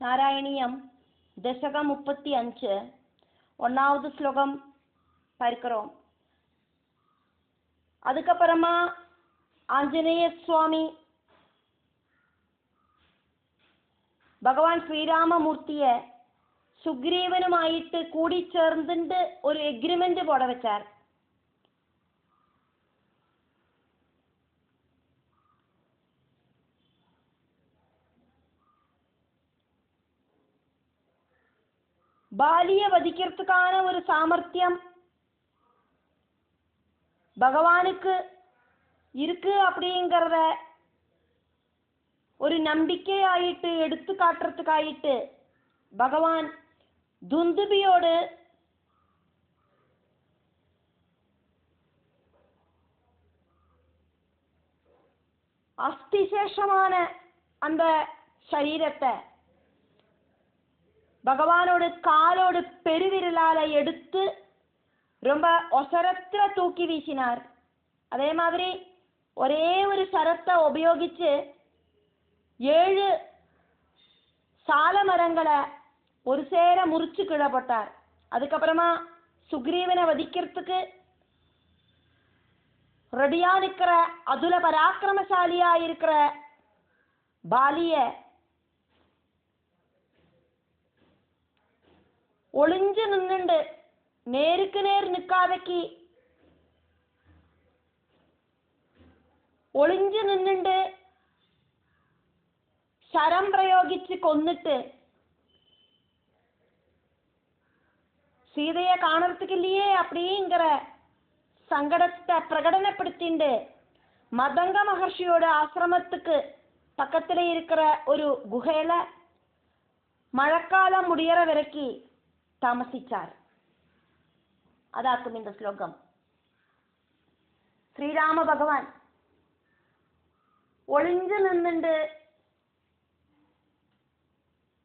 நாராயணியம் தசகம் 35 ஒன்னாவது ஸ்லோகம் பார்க்கிறோம். அதுக்கப்புறமா ஆஞ்சநேய சுவாமி ഭഗവാൻ ശ്രീരാമമൂർത്തിയെ സുഗ്രീവനുമായിട്ട് കൂടിച്ചേർന്നിട്ട് ഒരു എഗ്രിമെന്റ് പോട വെച്ചാർ. பாலியை வதிக்கிறதுக்கான ஒரு சாமர்த்தியம் பகவானுக்கு இருக்கு அப்படிங்கிறத ஒரு நம்பிக்கையாயிட்டு எடுத்து காட்டுறதுக்காயிட்டு பகவான் துந்துபியோடு அஸ்திசேஷமான அந்த சரீரத்தை பகவானோட காலோடு பெருவிரலால எடுத்து ரொம்ப ஒசரத்துல தூக்கி வீசினார். அதே மாதிரி ஒரே ஒரு சரத்தை உபயோகிச்சு 7 சால மரங்களை ஒரு சேர முறிச்சு கீழே போட்டார். அதுக்கப்புறமா சுக்ரீவனை வதிக்கிறதுக்கு ரெடியா நிற்கிற அதுல பராக்கிரமசாலியா இருக்கிற பாலிய ஒளிஞ்சு நின்னுண்டு நேருக்கு நேர் நிற்காதக்கி ഒളിഞ്ഞു നിന്നുണ്ട് ശരം പ്രയോഗിച്ച് കൊന്നിട്ട് சீதையை காணறதுக்கில்லையே அப்படிங்கிற சங்கடத்தை பிரகடனப்படுத்திண்டு மதங்க மகர்ஷியோட ஆசிரமத்துக்கு பக்கத்துல இருக்கிற ஒரு குகையில மழைக்காலம் முடியற வரைக்கும் താമസിച്ചാർ. അതാക്കും இந்த ശ്ലോകം. ശ്രീരാമ ഭഗവാൻ ഒളിഞ്ഞു നിന്നുണ്ട്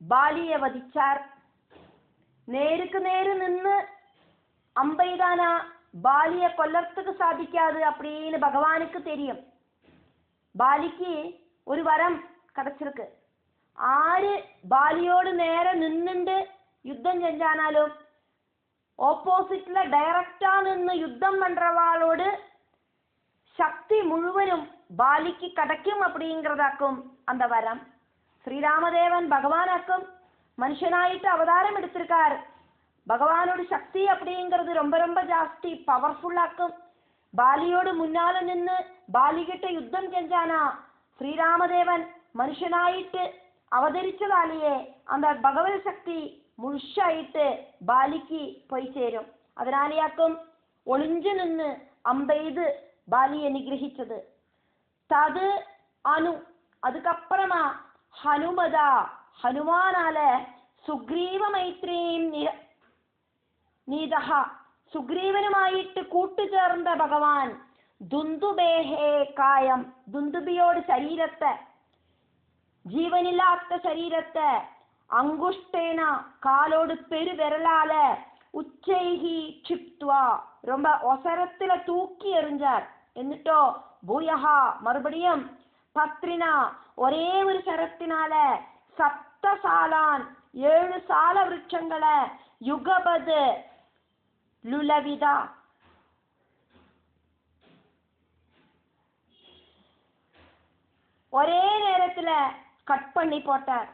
ബാലിയെ വധിച്ചാർ. നേருக்கு നേര് നിന്ന് அம்பெய்தானா பாலியை கொல்லறதுக்கு சாதிக்காது அப்படின்னு பகவானுக்கு தெரியும். பாலிக்கு ஒரு வரம் கிடைச்சிருக்கு. ஆறு பாலியோடு நேர நின்னுண்டு யுத்தம் செஞ்சானாலும் ഓപ്പോസിറ്റില് ഡയറക്റ്റാ നിന്ന് യുദ്ധം പண்றவாளோடு சக்தி முழுவதும் பாலிக்கு கிடைக்கும் அப்படிங்கிறதாக்கும் அந்த வரம். ஸ்ரீராமதேவன் பகவானாக்கும் மனுஷனாயிட்டு அவதாரம் எடுத்திருக்கார். பகவானோட சக்தி அப்படிங்கிறது ரொம்ப ரொம்ப ஜாஸ்தி பவர்ஃபுல்லாக்கும். பாலியோடு முன்னால நின்று பாலிகிட்ட யுத்தம் செஞ்சானா ஸ்ரீராமதேவன் மனுஷனாயிட்டு அவதரிச்சதாலேயே அந்த பகவத் சக்தி മുഴുശായിട്ട് ബാലിക്ക് പോയി ചേരും. അതിനാലെയാക്കും ഒളിഞ്ഞു നിന്ന് അമ്പെയ്ത് ബാലിയെ നിഗ്രഹിച്ചത്. തത് അനു അതുക്കപ്പുറമാ ഹനുമത ഹനുമാനാല് സുഗ്രീവ മൈത്രിയും നീതഹ സുഗ്രീവനുമായിട്ട് കൂട്ടുചേർന്ന ഭഗവാൻ ദുന്ദുബേഹേ കായം ദുന്ദുബിയോട് ശരീരത്തെ ജീവനില്ലാത്ത ശരീരത്തെ அங்குஷ்டேன காலோடு பெரு விரலால உச்சைகி க்ஷிப்த்வா ரொம்ப ஒசரத்துல தூக்கி எறிஞ்சார். എന്നിട്ടോ பூயஹா மறுபடியும் பத்ரினா ஒரே ஒரு சரத்தினால சப்தசாலான் 7 சால விருட்சங்களை யுகபத் லுலவிதா ஒரே நேரத்துல கட் பண்ணி போட்டார்.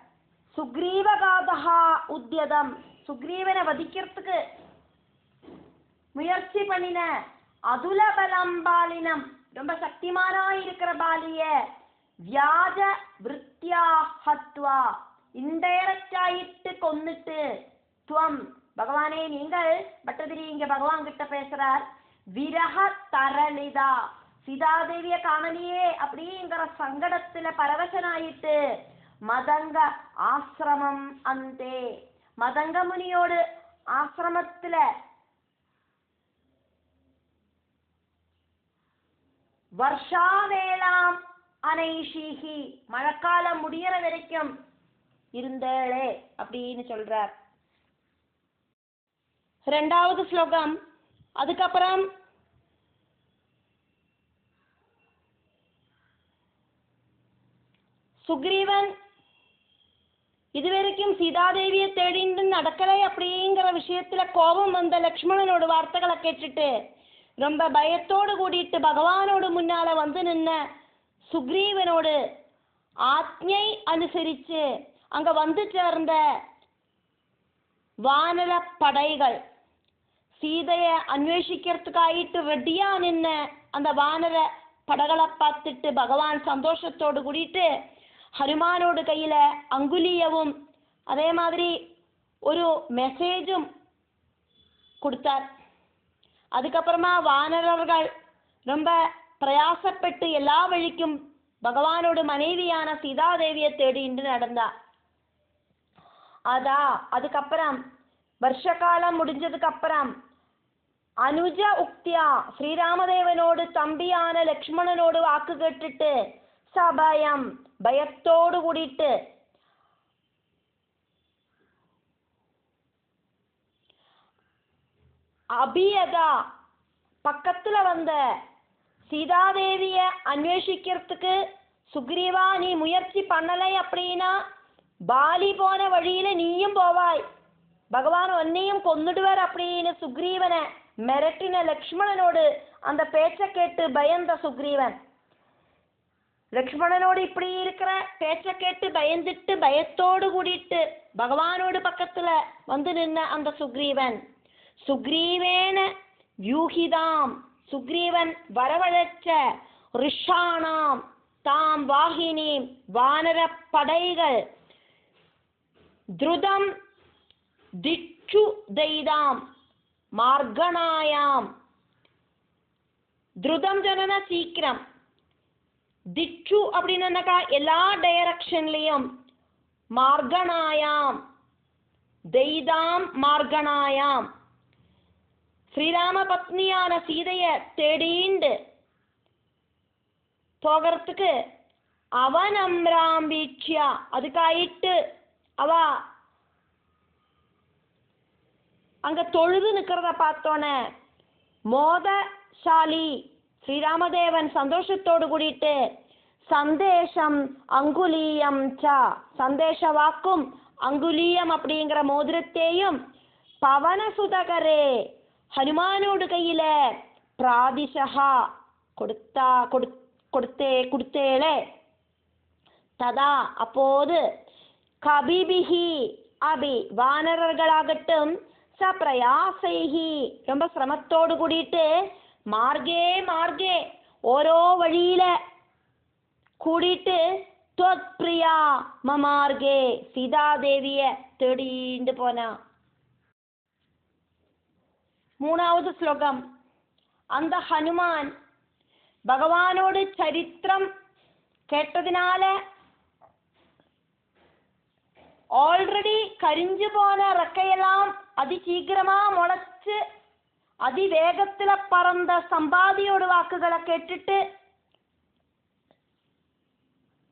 சுக்ரீவகாதஹா உத்யதம் சுக்ரீவனை வதிக்கிறதுக்கு முயற்சி பண்ணின அதுல பலம் பாலினம் ரொம்ப சக்திமானா இருக்கிற பாலிய வியாஜ விருத்தியா ஹத்வா இன்டைரக்டாயிட்டு கொன்னுட்டு துவம் பகவானே நீங்கள் பட்டதிரி இங்க பகவான் கிட்ட பேசுறார். விரஹ தரளிதா சீதாதேவிய காணலியே அப்படிங்கிற சங்கடத்துல பரவசனாயிட்டு மதங்க ஆசிரமம் அந்தே மதங்க முனியோடு ஆசிரமத்துல வருஷாவேளாம் அனைஷிஹி மழைக்காலம் முடியற வரைக்கும் இருந்தேளே அப்படின்னு சொல்றார். 2வது ஸ்லோகம். அதுக்கப்புறம் சுக்ரீவன் இதுவரைக்கும் சீதாதேவியை தேடிட்டு நடக்கலை அப்படிங்கிற விஷயத்துல கோபம் வந்த லக்ஷ்மணனோட வார்த்தைகளை கேட்டுட்டு ரொம்ப பயத்தோடு கூடிட்டு பகவானோடு முன்னால வந்து நின்ன சுக்ரீவனோடு ஆజ్ఞை அனுசரிச்சு அங்க வந்து சேர்ந்த வானர படைகள் சீதையை அன்வேஷிக்கிறதுக்காயிட்டு ரெடியா நின்ன அந்த வானர படைகளை பார்த்துட்டு பகவான் சந்தோஷத்தோடு கூடிட்டு ஹனுமானோட கையில அங்குலியவும் அதே மாதிரி ஒரு மெசேஜும் கொடுத்தார். அதுக்கப்புறமா வானரர்கள் ரொம்ப பிரயாசப்பட்டு எல்லா வழிக்கும் பகவானோட மனைவியான சீதாதேவியை தேடிட்டு நடந்தார். அதுக்கப்புறம் வருஷ காலம் முடிஞ்சதுக்கு அப்புறம் அனுஜ உக்தியா ஸ்ரீராமதேவனோடு தம்பியான லக்ஷ்மணனோடு வாக்கு கேட்டுட்டு சபயம் பயத்தோடு கூடிட்டு அபியதா பக்கத்துல வந்த சீதாதேவிய அன்வேஷிக்கிறதுக்கு சுக்ரீவா நீ முயற்சி பண்ணலை அப்படின்னா பாலி போன வழியில நீயும் போவாய், பகவான் உன்னையும் கொன்னுடுவார் அப்படின்னு சுக்ரீவனை மிரட்டின லக்ஷ்மணனோடு அந்த பேச்சை கேட்டு பயந்த சுக்ரீவன் லக்ஷ்மணனோடு இப்படி இருக்கிற பேச்சை கேட்டு பயந்துட்டு பயத்தோடு கூடிட்டு பகவானோடு பக்கத்துல வந்து நின்ன அந்த சுக்ரீவன் சுக்ரீவேன வியூஹிதாம் சுக்ரீவன் வரவழைச்ச ரிஷானாம் தாம் வாகினி வானர படைகள் த்ருதம் திச்சு தைதாம் மார்கணாயாம் த்ருதம் ஜனன சீக்கிரம் திச்சு அப்படின்னாக்கா எல்லா டைரக்ஷன்லயும் மார்கணாயாம் தைதாம் மார்கணாயாம் ஸ்ரீராம பத்னியான சீதைய தேடிண்டு போகிறதுக்கு அவனம்ராம் வீட்சியா அதுக்காயிட்டு அவ அங்க தொழுது நிக்கிறத பார்த்தோன்னே மோதசாலி ஸ்ரீராமதேவன் சந்தோஷத்தோடு கூடிட்டு சந்தேஷம் அங்குலீயம் சந்தேஷ வாக்கும் அங்குலீயம் அப்படிங்கிற மோதிரத்தையும் பவனசுதகரே ஹனுமானோடு கையில பிராதிஷா கொடுத்தேளே ததா அப்போது கபிபிஹி அபி வானரர்களாகட்டும் சப்ரயாசைஹி ரொம்ப சிரமத்தோடு கூடிட்டு மார்கே மார்கே ஓரோ வழியில கூடிட்டு துவத்பிரியா மமார்கே சீதாதேவிய தேடிண்டு போனா. மூணாவது ஸ்லோகம். அந்த ஹனுமான் பகவானோடு சரித்திரம் கேட்டதினால ஆல்ரெடி கரிஞ்சு போன ரெக்கையெல்லாம் அதிசீக்கிரமா முளைச்சு அதிவேகத்துல பறந்த சம்பாதியோட வாக்குகளை கேட்டுட்டு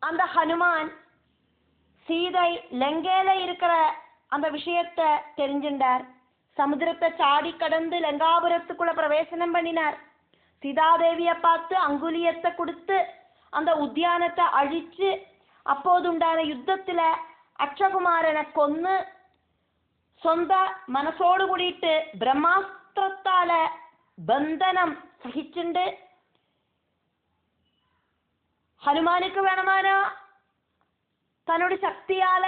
அந்த ஹனுமான் சீதை லங்கையில இருக்கிற அந்த விஷயத்தை தெரிஞ்சின்றார். சமுத்திரத்தை சாடி கடந்து லங்காபுரத்துக்குள்ள பிரவேசனம் பண்ணினார். சீதாதேவிய பார்த்து அங்குலியத்தை கொடுத்து அந்த உத்தியானத்தை அழிச்சு அப்போதுண்டான யுத்தத்துல அக்ஷகுமாரனை கொன்னு சொந்த மனசோடு கூடிட்டு பிரம்மாஸ்திரத்தால பந்தனம் சகிச்சுண்டு ஹனுமானுக்கு வேணுமானா தன்னோட சக்தியால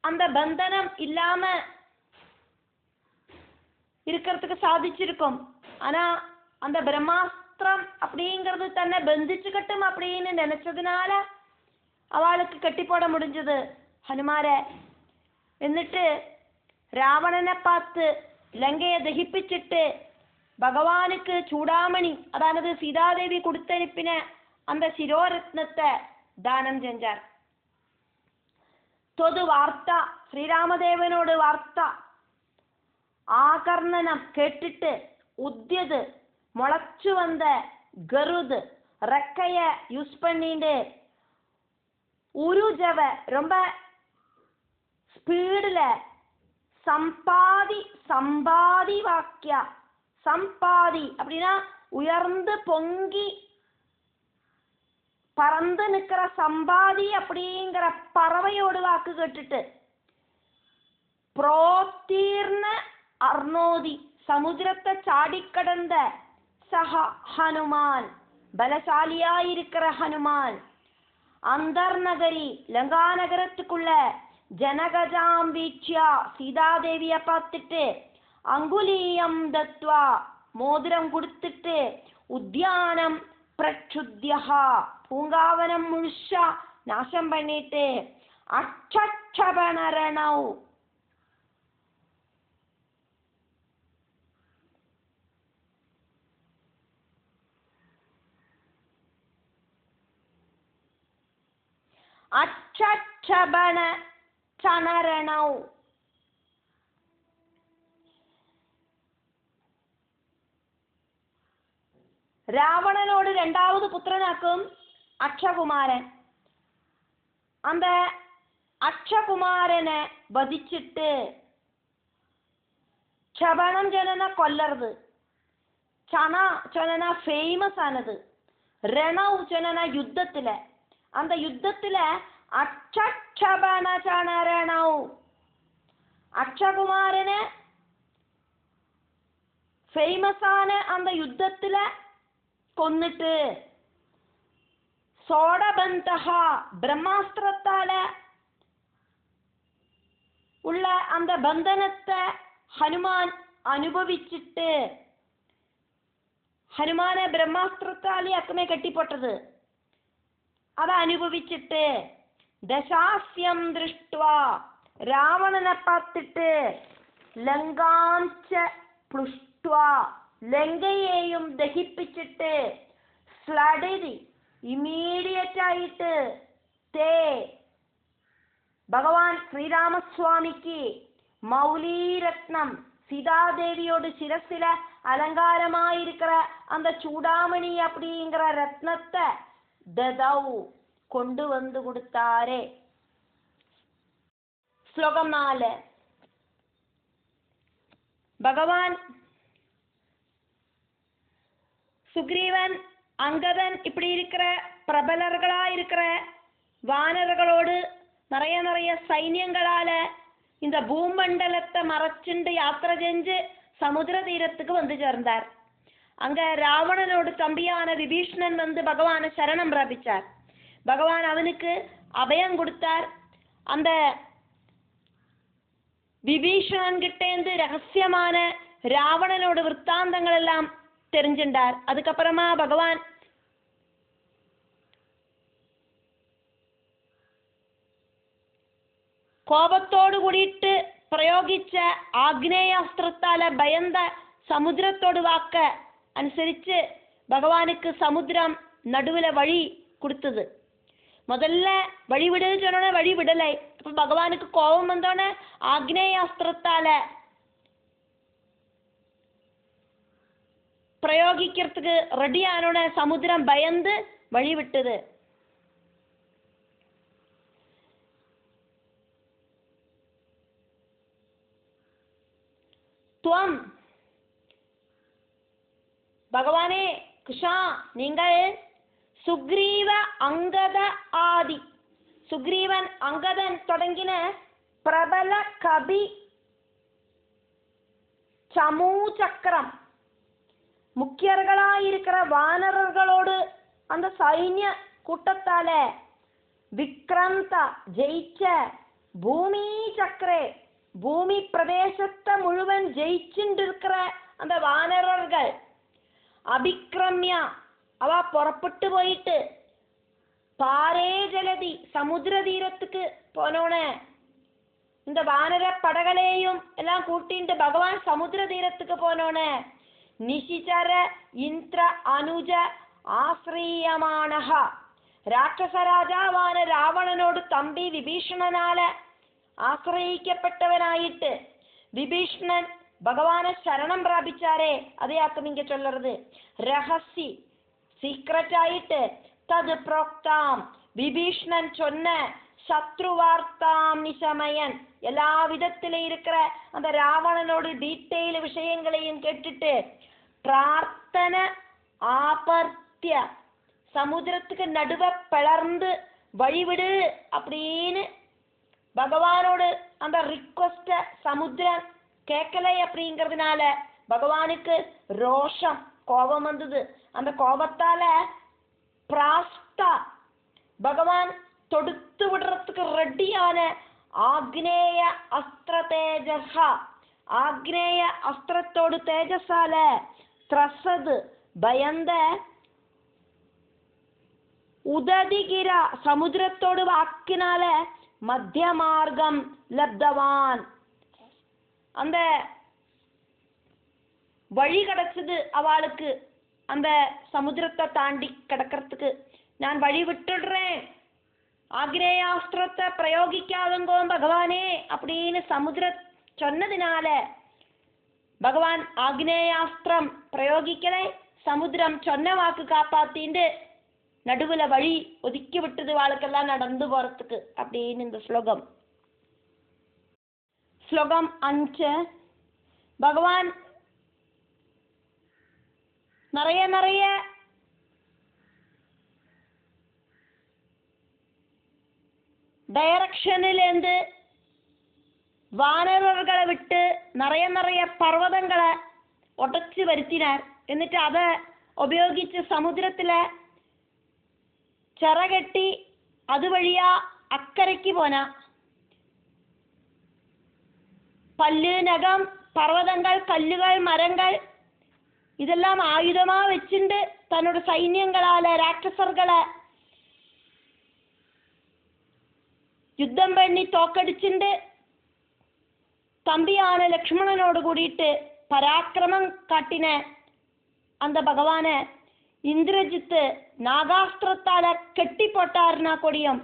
அந்த பந்தனம் இல்லாம இருக்கிறதுக்கு சாதிச்சிருக்கும். ஆனா அந்த பிரம்மாஸ்திரம் அப்படிங்கிறது தன்னை பந்திச்சுக்கட்டும் அப்படின்னு நினைச்சதுனால அவளுக்கு கட்டி போட முடிஞ்சது ஹனுமார. എന്നിട്ട് ராவணனை பார்த்து லங்கையை தகிப்பிச்சிட்டு பகவானுக்கு சூடாமணி அதாவது சீதாதேவி கொடுத்தனுப்பின அந்த சிரோரத்னத்தை தானம் செஞ்சார். தொது வார்த்தா ஸ்ரீராமதேவனோட வார்த்தா ஆகர்ணனம் கேட்டுட்டு உத்தியது முளைச்சு வந்த கருது ரெக்கைய யூஸ் பண்ணிட்டு உருஜவ ரொம்ப ஸ்பீடுல சம்பாதி வாக்கியா சம்பாதி அப்படின்னா உயர்ந்து பொங்கி பறந்து நிற்கிற சம்பாதி அப்படிங்கிற பறவையோடு வாக்கு கேட்டுட்டு புரோத்தீர்ண அர்ணோதி சமுத்திரத்தை சாடிக்கடந்த சஹ ஹனுமான் பலசாலியாயிருக்கிற ஹனுமான் அந்தர்நகரி லங்கா நகரத்துக்குள்ள ஜனகஜாம் வீட்சியா சீதாதேவிய பார்த்துட்டு அங்குலீயம் தத்வா மோதிரம் கொடுத்துட்டு உத்தியானம் பிரச்சுத்யா பூங்காவனம் முழுஷா நாசம் பண்ணிட்டு அச்சபனரணவ் அச்சபன சனரணவ் ராவணனோடு இரண்டாவது புத்திரனாக்கும் அக்ஷகுமாரன். அந்த அக்ஷகுமாரனை வதிச்சிட்டு ക്ഷപണം சொன்னா கொல்லறது, சனா சொன்னா ஃபேமஸ் ஆனது, ரணவ் சொன்னா யுத்தத்துல. அந்த யுத்தத்துல அக்ஷபன சனரணவ் அக்ஷகுமாரனை ஃபேமஸான அந்த யுத்தத்துல கொன்னுட்டு சோடபந்தஹா பிரம்மாஸ்திரத்தால உள்ள அந்த பந்தனத்தை ஹனுமான் அனுபவிச்சுட்டு ஹனுமான பிரம்மாஸ்திரத்தாலே அக்கமே கட்டி போட்டது அதை அனுபவிச்சுட்டு தசாஸ்யம் திருஷ்டுவா ராவணனை பார்த்துட்டு லங்காஞ்ச புஷ்டுவா ലങ്കയെയും ദഹിപ്പിച്ചിട്ട് സ്ലഡരി ഇമ്മീഡിയറ്റ് ആയിട്ട് തേ ഭഗവാൻ ശ്രീരാമസ്വാമിക്ക് മൗലീരത്നം சீதாதேவியோடு சிரசில அலங்காரமாயிருக்கிற அந்த சூடாமணி அப்படிங்கிற ரத்னத்தை ததவு கொண்டு வந்து கொடுத்தாரே. ஸ்லோகம் 4. பகவான் சுக்ரீவன் அங்கதன் இப்படி இருக்கிற பிரபலர்களா இருக்கிற வானர்களோடு நிறைய சைன்யங்களால இந்த பூமண்டலத்தை மறைச்சுண்டு யாத்திரை செஞ்சு சமுதிர தீரத்துக்கு வந்து சேர்ந்தார். அங்க ராவணனோடு தம்பியான விபீஷ்ணன் வந்து பகவானை சரணம் பிராபிச்சார். பகவான் அவனுக்கு அபயம் கொடுத்தார். அந்த விபீஷணன் கிட்டேந்து ரகசியமான ராவணனோட விற்த்தாந்தங்கள் எல்லாம் தெரிஞ்சின்றார். அதுக்கப்புறமா பகவான் கோபத்தோடு கூடிட்டு பிரயோகிச்ச ஆக்னேயாஸ்திரத்தால பயந்த சமுத்திரத்தோடு வாக்க அனுசரிச்சு பகவானுக்கு சமுத்திரம் நடுவுல வழி கொடுத்தது. முதல்ல வழி விடுன்னு சொன்னோட வழி விடலை. அப்ப பகவானுக்கு கோபம் வந்தோடனே ஆக்னேயாஸ்திரத்தால பிரயோகிக்கிறதுக்கு ரெடியானோட சமுத்திரம் பயந்து வழி விட்டது. துவம் பகவானே கிருஷ்ணா, நீங்கள் சுக்ரீவ அங்கத ஆதி சுக்ரீவன் அங்கதன் தொடங்கின பிரபல கபி சமூ சக்கரம் முக்கியர்களாயிருக்கிற வானரர்களோடு அந்த சைன்ய கூட்டத்தால விக்ரந்த ஜெயிச்ச பூமி சக்கரே பூமி பிரதேசத்தை முழுவன் ஜெயிச்சுட்டு இருக்கிற அந்த வானரர்கள் அபிக்ரம்யா அவ புறப்பட்டு போயிட்டு பாரே ஜலதி சமுத்திர தீரத்துக்கு போனோன இந்த வானர படகளையும் எல்லாம் கூட்டிட்டு பகவான் சமுத்திர தீரத்துக்கு போனோன நிஷிச்சர இந்திர அனுஜ ஆசிரியமானஹா ராட்சசராஜாவான ராவணனோடு தம்பி விபீஷணனால ஆசிரயிக்கப்பட்டவனாயிட்டு விபீஷ்ணன் பகவான சரணம் பிராபிச்சாரே. அதையாக்கும் இங்க சொல்றது ரகசி சீக்ரெட் ஆயிட்டு தது புரோக்தாம் விபீஷ்ணன் சொன்ன சத்ருவார்த்தாம் நிசமயன் எல்லா விதத்தில இருக்கிற அந்த ராவணனோடு டீட்டெயில் விஷயங்களையும் கேட்டுட்டு பிரார்த்தன ஆபர்த்திய சமுத்திரத்துக்கு நடுவ பிளர்ந்து வழிவிடு அப்படின்னு பகவானோடு அந்த ரிக்வஸ்ட சமுத்திரம் கேட்கலை. அப்படிங்கிறதுனால பகவானுக்கு ரோஷம், கோபம் வந்தது. அந்த கோபத்தால பிராஸ்தா பகவான் தொடுத்து விடுறதுக்கு ரெட்டியான ஆக்னேய அஸ்திர தேஜஸா, ஆக்னேய அஸ்திரத்தோடு தேஜஸால திரசது பயந்த உததிகிற சமுத்திரத்தோடு வாக்கினால மத்திய மார்க்கம் லப்தவான், அந்த வழி கிடைச்சது அவளுக்கு. அந்த சமுத்திரத்தை தாண்டி கிடக்கிறதுக்கு நான் வழி விட்டுடுறேன், ஆக்னேயாஸ்திரத்தை பிரயோகிக்காதங்கோ பகவானே அப்படின்னு சமுத்திர சொன்னதினால பகவான் ஆக்னேயாஸ்திரம் பிரயோகிக்கலை. சமுத்திரம் சொன்ன வாக்கு காப்பாத்திண்டு நடுவுல வழி ஒதுக்கி விட்டது வாழ்க்கெல்லாம் நடந்து போறதுக்கு அப்படின்னு இந்த ஸ்லோகம். ஸ்லோகம் 5. பகவான் நிறைய டைரக்ஷனிலேருந்து வானரர்களை விட்டு நிறைய பர்வதங்களை உடச்சி வருத்தினார். എന്നിട്ട് அதை ഉപയോഗിച്ച് സമുദ്രത്തിലെ ചിറകെട്ടി അതുവഴിയാ അക്കരയ്ക്ക് പോന. പല്ല്, നഖം, പർവ്വതങ്ങൾ, കല്ലുകൾ, മരങ്ങൾ ഇതെല്ലാം ആയുധമാ വെച്ചിട്ട് തന്നോട് സൈന്യങ്ങളാലെ രാക്ഷസർകളെ യുദ്ധം பண்ணி തോക്കടിച്ചിട്ട് തമ്പിയാണ് ലക്ഷ്മണനോട് കൂടിയിട്ട് പരാക്രമം കാട്ടിന அந்த பகவானை இந்திரஜித்து நாகாஸ்திரத்தால கெட்டி போட்டாருனா கொடியும்.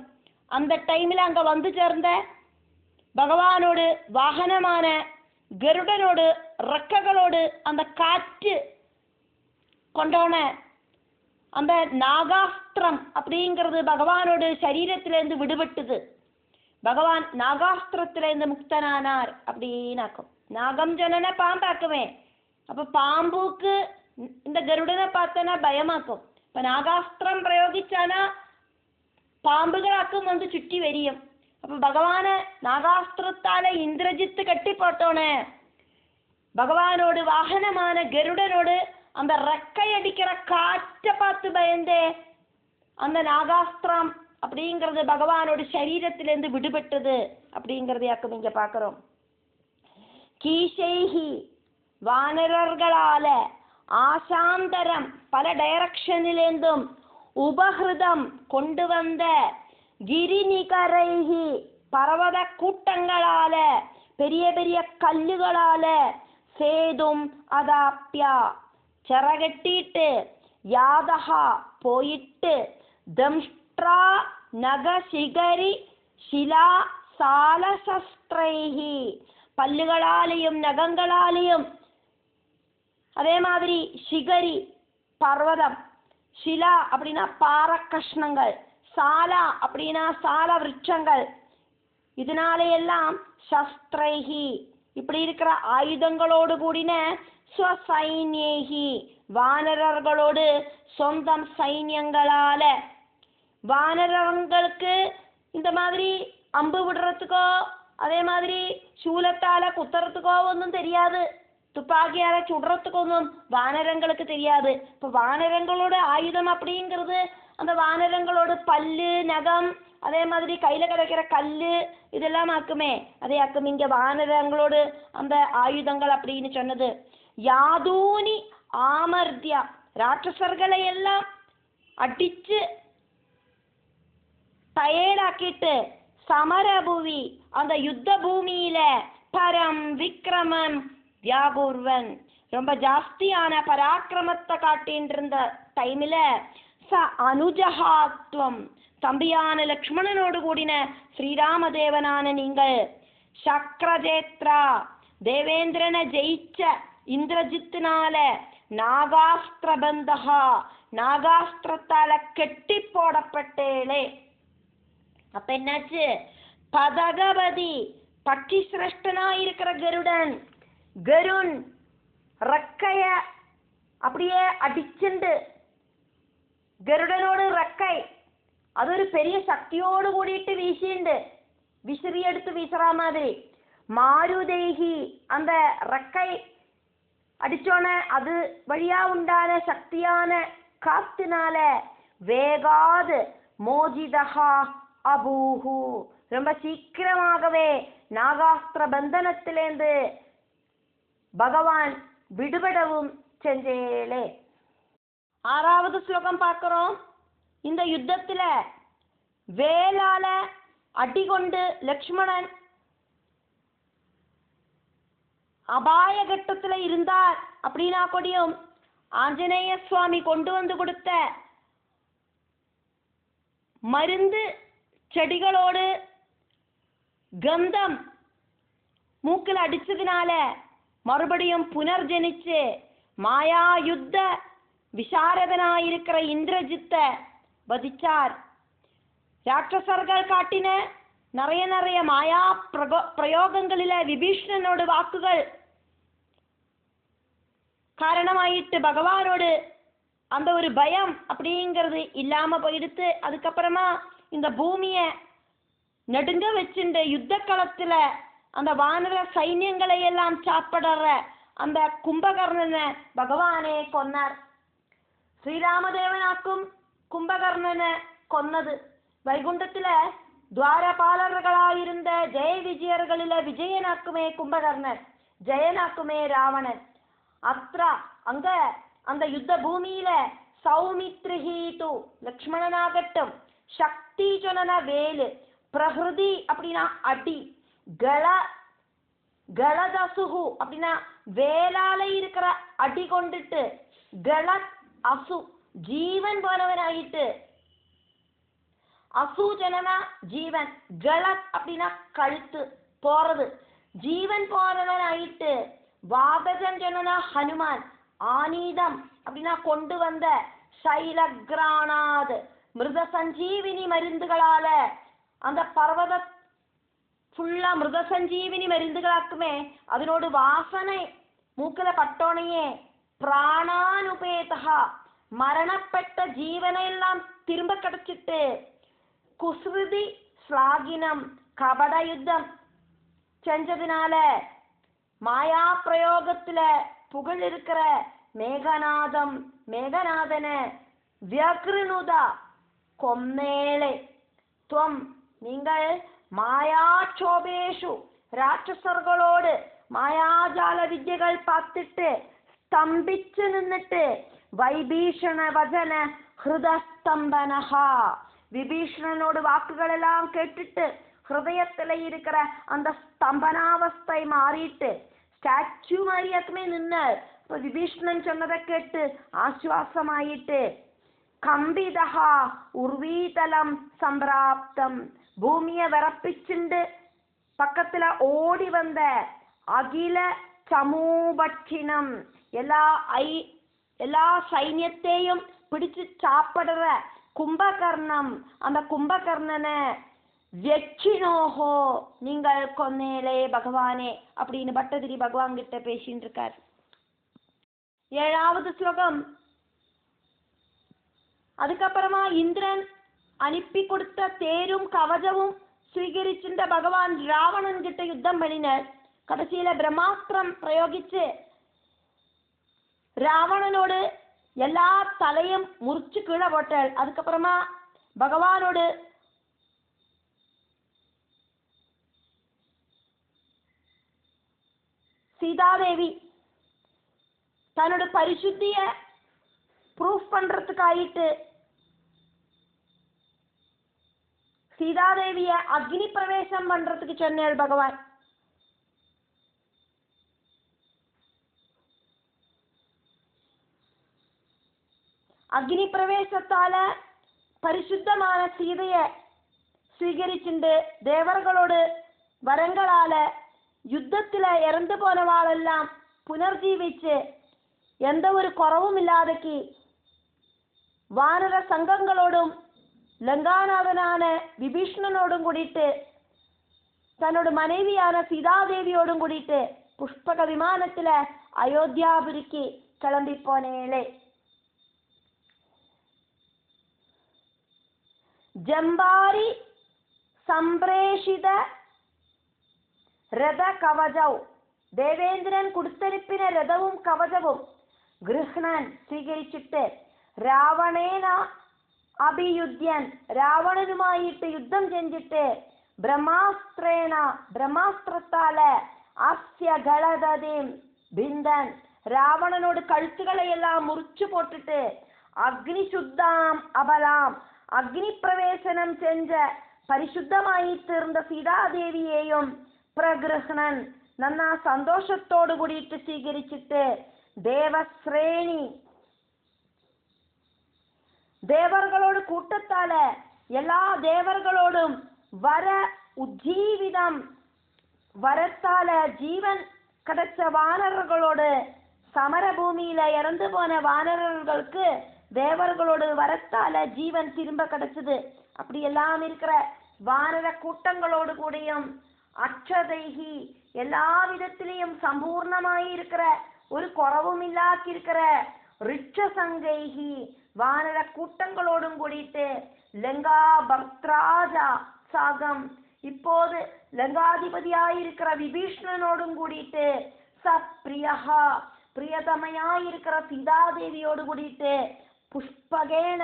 அந்த டைமில் அங்க வந்து சேர்ந்த பகவானோடு வாகனமான கருடனோடு ரெக்கைகளோடு அந்த காற்று கொண்டோன அந்த நாகாஸ்திரம் அப்படிங்கிறது பகவானோடு சரீரத்திலிருந்து விடுபட்டது. பகவான் நாகாஸ்திரத்திலிருந்து முக்தனானார் அப்படின்னாக்கும். நாகம் சொன்னா பாம்பாக்குமே. அப்ப பாம்புக்கு இந்த கருடனை பார்த்தனா பயமாக்கும். இப்ப நாகாஸ்திரம் பிரயோகிச்சானா பாம்புகளாக்கும் வந்து சுற்றி வரியும். அப்ப பகவான நாகாஸ்திரத்தால இந்திரஜித்து கட்டி போட்டோனே பகவானோடு வாகனமான கருடனோடு அந்த ரெக்கை அடிக்கிற காற்றை பார்த்து பயந்தே அந்த நாகாஸ்திரம் அப்படிங்கிறது பகவானோட சரீரத்திலிருந்து விடுபட்டது அப்படிங்கிறதையாக்கும் இங்க பார்க்கிறோம். கீஷைஹி வானரர்களால ஆசாந்தரம் பல டைரக்ஷனிலேந்தும் உபகிருதம் கொண்டு வந்த கிரிநிகரைஹி பர்வத கூட்டங்களால பெரிய பெரிய கல்லுகளால சேதும் அதாப்யா ചിറകെട്ടിയിട്ട് യാതഹ പോയിട്ട് ദംഷ്ട്രാ നഖശിഖരി ശിലാ സാലശസ്ത്രൈഹി പല്ലുകളാലെയും നഖങ്ങളാലെയും അതേമാതിരി ശിഖരി பர்வதம், ஷிலா அப்படின்னா பாறக்கஷ்ணங்கள், சாலா அப்படின்னா சால விருட்சங்கள், இதனாலையெல்லாம் சஸ்திரைஹி இப்படி இருக்கிற ஆயுதங்களோடு கூடின ஸ்வசைன்யேஹி வானரர்களோடு சொந்தம் சைன்யங்களால. வானரங்களுக்கு இந்த மாதிரி அம்பு விடுறதுக்கோ அதே மாதிரி சூலத்தால குத்துறதுக்கோ ஒன்றும் தெரியாது, துப்பாக்கியால சுடுறதுக்கொன்னும் வானரங்களுக்கு தெரியாது. இப்போ வானரங்களோட ஆயுதம் அப்படிங்கிறது அந்த வானரங்களோட பல்லு, நகம், அதே மாதிரி கையில கிடைக்கிற கல்லு இதெல்லாம் ஆக்குமே. அதே ஆக்கும் இங்க வானரங்களோடு அந்த ஆயுதங்கள் அப்படின்னு சொன்னது. யாதூனி ஆமர்த்தியா ராட்சசர்களை எல்லாம் அடிச்சு டயர்டாக்கிட்டு சமரபுவி அந்த யுத்த பூமியில பரம் விக்ரமன் வியாபூர்வன் ரொம்ப ஜாஸ்தியான பராக்கிரமத்தை காட்டின்னு இருந்த டைமில் ச அனுஜஹாத்வம் தம்பியான லக்ஷ்மணனோடு கூடின ஸ்ரீராமதேவனான நீங்கள் சக்ரஜேத்ரா தேவேந்திரனை ஜெயிச்ச இந்திரஜித்தினால நாகாஸ்திரபந்தகா நாகாஸ்திரத்தால கெட்டி போடப்பட்டேளே. அப்ப என்னாச்சு? பதகபதி பட்சி சிரஷ்டனா இருக்கிற கருடன், கருண் ரெக்கைய அப்படியே அடிச்சுண்டு ഗരുഡനോട് റെക്കൈ, അതൊരു പെരിയ ശക്തിയോട് കൂടിയിട്ട് വീശിയുണ്ട്, വിസിറിയെടുത്ത് വീസറാ മാതിരി. മാരുദേഹി அந்த റെക്കൈ அடிச்சோன அது வழியா உண்டான சக்தியான காத்துனால வேகாது மோஜிதஹா அபூஹு, ரொம்ப சீக்கிரமாகவே நாகாஸ்திர பந்தனத்திலேந்து பகவான் விடுபடவும் செஞ்சேலே. ஆறாவது ஸ்லோகம் பார்க்கிறோம். இந்த யுத்தத்துல வேலால அடிகொண்டு லக்ஷ்மணன் அபாயகட்டத்துல இருந்தார் அப்படின்னா கூடியும் ஆஞ்சநேய சுவாமி கொண்டு வந்து கொடுத்த மருந்து செடிகளோடு கந்தம் மூக்கில் அடிச்சதுனால மறுபடியும் புனர்ஜனிச்சு மாயா யுத்த விசாரதனாயிருக்கிற இந்திரஜித்தை வதிச்சார். ராட்சசர்கள் காட்டின நிறைய மாயா பிரயோகங்களில விபீஷணனோட வாக்குகள் காரணமாயிட்டு பகவானோடு அந்த ஒரு பயம் அப்படிங்கிறது இல்லாம போயிடுத்து. அதுக்கப்புறமா இந்த பூமியை நடுங்க வச்சுட்டு யுத்த களத்துல அந்த வானர சைன்யங்களை எல்லாம் சாப்பிடுற அந்த கும்பகர்ணனை பகவானே கொன்னார். ஸ்ரீராமதேவனாக்கும் கும்பகர்ணனை கொன்னது. வைகுண்டத்துல துவாரபாலர்களாயிருந்த ஜெய விஜயர்களில விஜயனாக்குமே கும்பகர்ணன், ஜெயனாக்குமே ராவணன். அத்ரா அங்க அந்த யுத்த பூமியில சௌமித்ரிஹீது லக்ஷ்மணனாகட்டும், சக்தி சொன்ன வேலு, பிரகிருதி அப்படின்னா அடி, கலதசுகு அப்படின்னா வேளால இருக்கிற அடி கொண்டுட்டு, கலத் அசு ஜீவன் போனவனாயிட்டு, அசு ஜனனா ஜீவன், கலத் அப்படின்னா கழுத்து போறது, ஜீவன் போனவனாயிட்டு, வாதகன் ஜனனா ஹனுமான், ஆனீதம் அப்படின்னா கொண்டு வந்த, சைலக்ரானாத் மிருத சஞ்சீவினி மருந்துகளால அந்த பர்வத ஃபுல்லா மிருத சஞ்சீவினி மருந்துகளாக்குமே, அதனோடு வாசனை மூக்கில பட்டோனையே பிராணானுபேதா மரணப்பட்ட ஜீவனை எல்லாம் திரும்ப கிடைச்சிட்டு, குஸ்ருதி ஸ்லாகினம் கபட யுத்தம் செஞ்சதுனால மாயா பிரயோகத்துல புகழ் இருக்கிற மேகநாதம் மேகநாதன வியக்ருணுதா கொன்னேளே. துவம் நீங்கள் மாயாட்சோபேஷு ராட்சசர்களோடு மாயாஜால விദ്യകൾ பார்த்துட்டு ஸ்தம்பிச்சு நின்னுட்டு, வைபீஷண வஜன ஹிருதஸ்தம்பனஹா விபீஷணனோடு வாக்குகள் எல்லாம் கேட்டுட்டு ஹிருதயத்துல இருக்கிற அந்த ஸ்தம்பனாவஸ்தை மாறிட்டு ஸ்டாச்சு மாதிரியாக்குமே நின்னார். விபீஷணன் சொன்னதை கேட்டு ஆசுவாசமாயிட்டு, கம்பிதஹா உர்வீதலம் சம்பிராப்தம் பூமியை விரப்பிச்சுண்டு பக்கத்துல ஓடி வந்த அகில சமூபட்சினம் எல்லா சைன்யத்தையும் பிடிச்சு சாப்பிடுற கும்பகர்ணம், அந்த கும்பகர்ணனை வெச்சினோஹோ நீங்கள் கொன்னேலே பகவானே அப்படின்னு பட்டதிரி பகவான் கிட்ட பேசிட்டு இருக்கார். ஏழாவது ஸ்லோகம். அதுக்கப்புறமா இந்திரன் அனுப்பி கொடுத்த தேரும் கவசமும் ஸ்வீகரிச்சுட்ட பகவான் ராவணன் கிட்ட யுத்தம் பண்ணினார். கடைசியில பிரம்மாஸ்திரம் பிரயோகிச்சு ராவணனோடு எல்லா தலையும் முறிச்சு கீழே போட்டாள். அதுக்கப்புறமா பகவானோடு சீதாதேவி தன்னோட பரிசுத்திய ப்ரூஃப் பண்றதுக்காயிட்டு சீதாதேவிய அக்னி பிரவேசம் பண்றதுக்கு சொன்னார் பகவான். அக்னி பிரவேசத்தால பரிசுத்தமான சீதைய ஸ்வீகரிச்சுண்டு தேவர்களோடு வரங்களால யுத்தத்துல இறந்து போனவாளெல்லாம் புனர்ஜீவிச்சு எந்த ஒரு குறவும் இல்லாதக்கு வானர சங்கங்களோடும் லங்காநாதனான விபீஷ்ணனோடும் கூடிட்டு தன்னோட மனைவியான சீதாதேவியோடும் கூடிட்டு புஷ்பக விமானத்துல அயோத்தியாபுரிக்கு கிளம்பி போனேளே. ജംബാരി സംപ്രേഷിത രഥകവചൗ, ദേവേന്ദ്രൻ കുടുത്തരിപ്പിന രഥവും കവചവും ഗൃഹ്ണൻ സ്വീകരിച്ചിട്ട് രാവണേന അഭിയുദ്ധ്യൻ, രാവണനുമായിട്ട് യുദ്ധം ചെഞ്ചിട്ട് ബ്രഹ്മാസ്ത്രേണ, ബ്രഹ്മാസ്ത്രത്താല് അസ്യ ഗളദതിം ഭിന്ദൻ, രാവണനോട് കഴുത്തുകളെയെല്ലാം മുറിച്ചു പോട്ടിട്ട് അഗ്നിശുദ്ധാം അബലാം, അഗ്നിപ്രവേശനം ചെഞ്ച് പരിശുദ്ധമായി തീർന്ന സീതാദേവിയെയും പ്രഗൃഹ്ണൻ, നന്നാ സന്തോഷത്തോടു കൂടിയിട്ട് സ്വീകരിച്ചിട്ട് ദേവശ്രേണി, ദേവർകളോട് കൂട്ടത്താല് എല്ലാ ദേവർകളോടും വര ഉജ്ജീവിതം, വരത്താല് ജീവൻ കടച്ച വാനരകളോട്, സമരഭൂമിയിലെ ഇറந்து போன வானரர்களுக்கு தேவர்களோடு வரத்தால ஜீவன் திரும்ப கிடைச்சது. அப்படி எல்லாம் இருக்கிற வானர கூட்டங்களோடு கூடியும் அக்ஷதைஹி, எல்லா விதத்திலையும் சம்பூர்ணமாய் இருக்கிற ஒரு குறவும் இல்லாத்திருக்கிற ரிட்சசங்கைஹி, வானர கூட்டங்களோடும் கூடிட்டு லங்கா பக்திராஜா சாகம், இப்போது லங்காதிபதியாயிருக்கிற விபீஷ்ணனோடும் கூடிட்டு சப்ரியஹா, പ്രിയതമയായിരിക്കുന്ന സീതാദേവിയോട് കൂടിയിട്ട് പുഷ്പകേണ,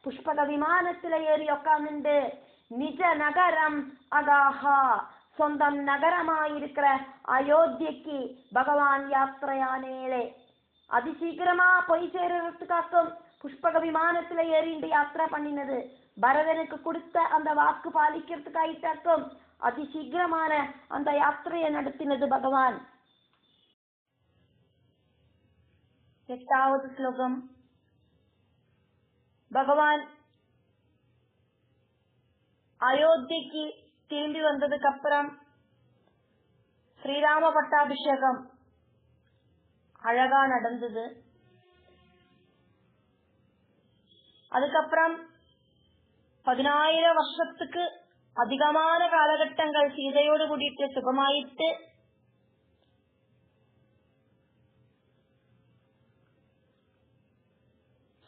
പുഷ്പക വിമാനത്തിലെ ഏറി ഒക്കാന്നുണ്ട്. നിജ നഗരം അഗാഹ, സ്വന്തം നഗരമായിരിക്കുന്ന അയോധ്യക്ക് ഭഗവാൻ യാത്രയാനേലെ അതിശീഘ്രമാ പോയി ചേരുறதுக்காக்கும் புஷ்பக விமானத்துல ஏறிண்டு யாத்திரை பண்ணினது. பரதனுக்கு கொடுத்த அந்த வாக்கு பாலிக்கிறதுக்காயிட்டாக்கும் அதிசீக்கிரமான அந்த யாத்திரையை நடத்தினது பகவான். 8வது ஸ்லோகம். பகவான் அயோத்திக்கு திரும்பி வந்ததுக்கு அப்புறம் ஸ்ரீராம பட்டாபிஷேகம் அழகா நடந்தது. அதுக்கப்புறம் 10,000 வருஷத்துக்கு அதிகமான காலகட்டங்கள் சீதையோடு கூடிட்டு சுகமாயிட்டு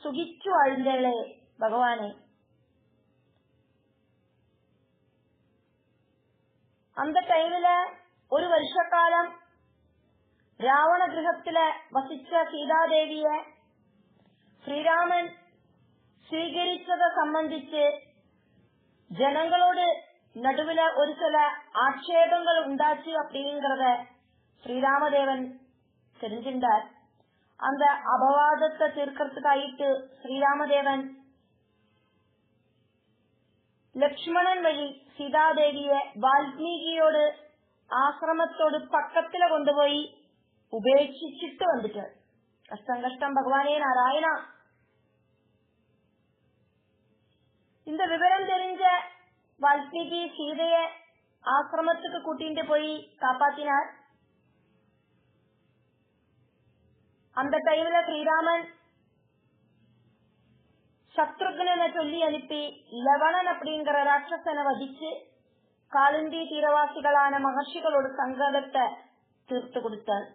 സുഖിച്ചു വാഴുന്നേ ഭഗവാനെ. அந்த டைம்ல ஒரு வருஷகாலம் ராவண கிரகத்தில வசிச்ச சீதாദേവിய ஸ்ரீராமன் സ്വീകരിച്ചதை സംബന്ധിച്ച് ജനങ്ങളോട് നടുവില ഒരു ചില ആക്ഷേപങ്ങൾ ഉണ്ടാച്ചു அப்படிங்கறத ஸ்ரீராமதேவன் தெரிஞ்சின்றார். அந்த அபவாதத்தை தீர்க்கறதுக்காயிட்டு ஸ்ரீராமதேவன் லக்ஷ்மணன் வழி சீதாദേവിയെ വാൽമീകിയോട് ആശ്രമത്തോട് പക്കത്തില കൊണ്ടുപോയി ഉപേക്ഷിച്ചിട്ട് വന്നിട്ട് കഷ്ടം കഷ്ടം ഭഗവാനே நாராயண. இந்த விவரம் தெரிஞ்ச வால்மீகி சீதைய ஆசிரமத்துக்கு கூட்டிட்டு போய் காப்பாத்தினார். அந்த டைம்ல ஸ்ரீராமன் சத்ருக்னனை சொல்லி அனுப்பி லவணன் அப்படிங்கிற ராட்சசனை வதிச்சு காலிந்தி தீரவாசிகளான மகர்ஷிகளோட சங்கடத்தை தீர்த்து கொடுத்தார்.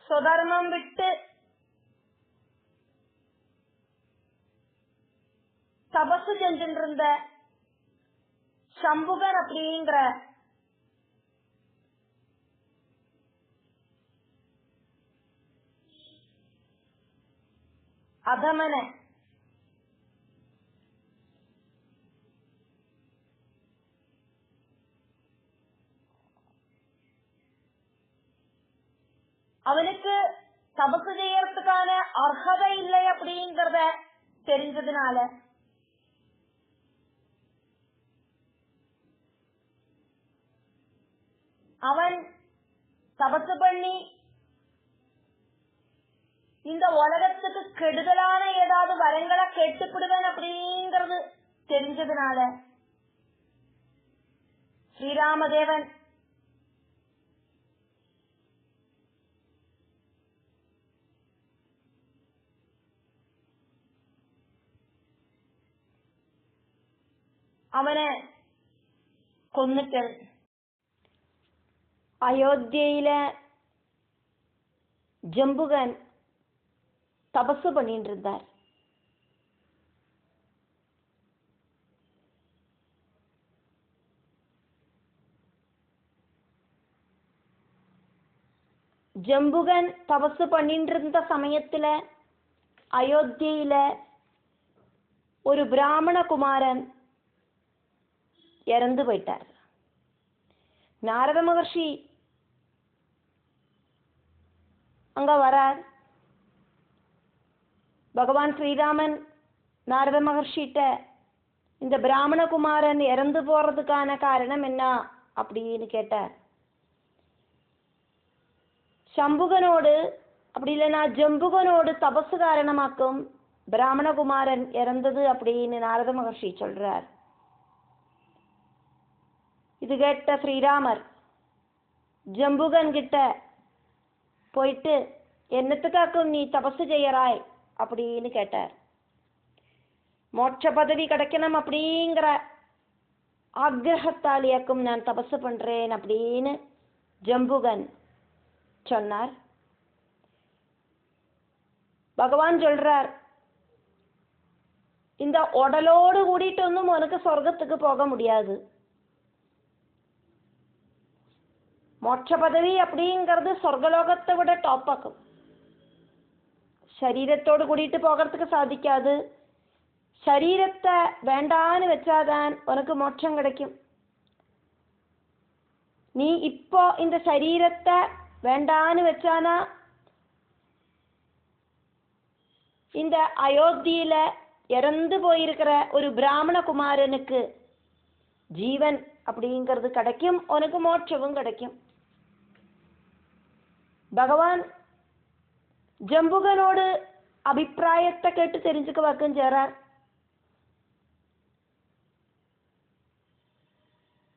സ്വധർമ്മം വിട്ട് தபசு செஞ்சுட்டு இருந்த சம்புகன் அப்படிங்கிற அதமன அவனுக்கு தபசு செய்யறதுக்கான அர்ஹதை இல்லை அப்படிங்கறத தெரிஞ்சதுனால அவன் தபசு பண்ணி இந்த உலகத்துக்கு கெடுதலான ஏதாவது வரங்களை கேட்டுப்பிடுவேன் அப்படிங்கறது தெரிஞ்சதுனால ஸ்ரீராமதேவன் അവനെ കൊന്നിട്ട് അയോധ്യയിലെ ஜம்புகன் தபசு பண்ணிட்டு இருந்தார். ஜம்புகன் தபசு பண்ணிட்டு இருந்த சமயத்துல அயோத்தியில ஒரு பிராமண குமாரன் இறந்து போயிட்டார். நாரத மகர்ஷி அங்க வரார். பகவான் ஸ்ரீராமன் நாரத மகர்ஷிட்ட இந்த பிராமண குமாரன் இறந்து போறதுக்கான காரணம் என்ன அப்படின்னு கேட்டார். சம்புகனோடு அப்படி இல்லைன்னா ஜம்புகனோடு தபசு காரணமாக்கும் பிராமணகுமாரன் இறந்தது அப்படின்னு நாரத மகர்ஷி சொல்றார். இது கேட்ட ஸ்ரீராமர் ஜம்புகன் கிட்ட போயிட்டு என்னத்துக்காக்கும் நீ தபசு செய்யறாய் அப்படின்னு கேட்டார். மோட்ச பதவி கிடைக்கணும் அப்படிங்கிற ஆக்ரஹத்தாலியாக்கும் நான் தபசு பண்றேன் அப்படின்னு ஜம்புகன் சொன்னார். பகவான் சொல்றார், இந்த உடலோடு கூடிட்டு ஒன்றும் உனக்கு சொர்க்கத்துக்கு போக முடியாது. மோட்ச பதவி அப்படிங்கிறது சொர்க்கலோகத்தை விட டாப் ஆக்கும். சரீரத்தோடு கூட்டிட்டு போகிறதுக்கு சாதிக்காது. சரீரத்தை வேண்டான்னு வச்சாதான் உனக்கு மோட்சம் கிடைக்கும். நீ இப்போ இந்த சரீரத்தை வேண்டான்னு வச்சானா இந்த அயோத்தியில இறந்து போயிருக்கிற ஒரு பிராமண குமாரனுக்கு ஜீவன் அப்படிங்கிறது கிடைக்கும், உனக்கு மோட்சமும் கிடைக்கும். பகவான் ஜம்புகனோடு அபிப்பிராயத்தை கேட்டு தெரிஞ்சுக்க வாக்கும் சேரார்.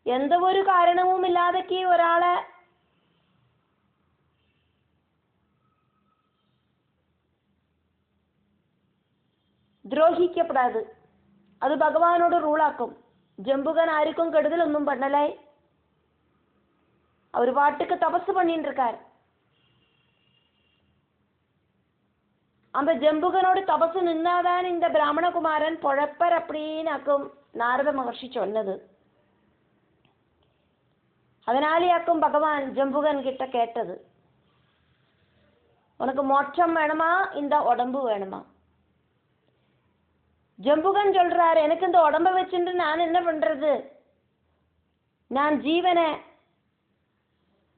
எந்த ஒரு காரணமும் இல்லாதக்கு ഒരാളെ ദ്രോഹിക്കപ്പെടാது. അത് ഭഗവാനോട് റൂളാക്കും. ஜம்புகன் யாருக்கும் கெடுதல் ஒன்றும் பண்ணலை. அவர் பாட்டுக்கு தபசு பண்ணிட்டு இருக்கார். அந்த ஜம்புகனோடு தபசு நின்னாதான் இந்த பிராமணகுமாரன் பொழப்பர் அப்படின்னாக்கும் நாரத மகர்ஷி சொன்னது. அதனாலேயாக்கும் பகவான் ஜம்புகன் கிட்ட கேட்டது, உனக்கு மோட்சம் வேணுமா இந்த உடம்பு வேணுமா? ஜம்புகன் சொல்றாரு, எனக்கு இந்த உடம்ப வச்சுட்டு நான் என்ன பண்றது? நான் ஜீவனை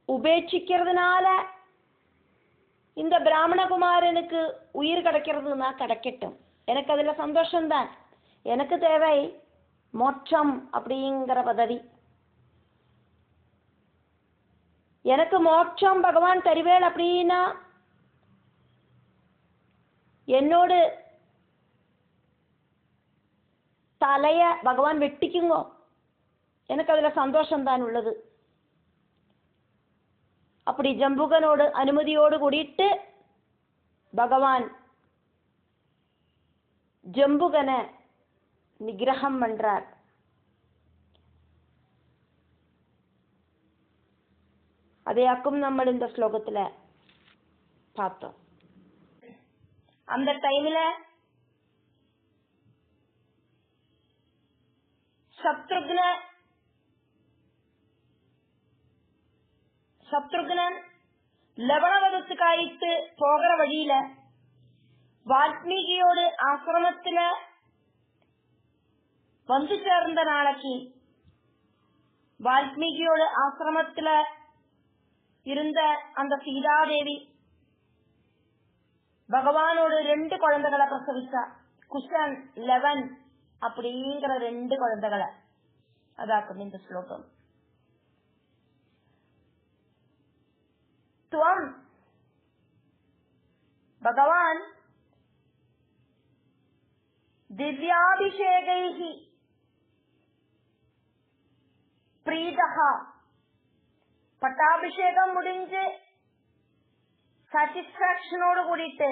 உபேட்சிக்கிறதுனால இந்த பிராமணகுமாரனுக்கு உயிர் கிடைக்கிறதுனா கிடைக்கட்டும், எனக்கு அதுல சந்தோஷம்தான். எனக்கு தேவை மோட்சம் அப்படிங்கிற பதவி. எனக்கு மோட்சம் பகவான் தருவேல் அப்படின்னா என்னோடு தலைய பகவான் வெட்டிக்குங்கோ, எனக்கு அதுல சந்தோஷம்தான் உள்ளது. அப்படி ஜம்புகனோடு அனுமதியோடு கூடிட்டு பகவான் ஜம்புகனை நிகிரகம் பண்றார். அதையாக்கும் நம்ம இந்த ஸ்லோகத்துல பார்த்தோம். அந்த டைம்ல சத்ருக்னன் லவணவதத்துக்காயிட்டு போகிற வழியில வால்மீகியோடு ஆசிரமத்துல வந்து சேர்ந்த நாளைக்கு வால்மீகியோடு ஆசிரமத்துல இருந்த அந்த சீதாதேவி பகவானோடு 2 குழந்தைகளை பிரசவிச்சா. குஷன், லவன் அப்படிங்கிற 2 குழந்தைகளை. அதாக்கும் இந்த ஸ்லோகம். துவம் பகவான் திவ்யாபிஷேகைஹி பிரீதஹா, பட்டாபிஷேகம் முடிஞ்சு சாட்டிஸ்பாக்சனோடு கூடிட்டு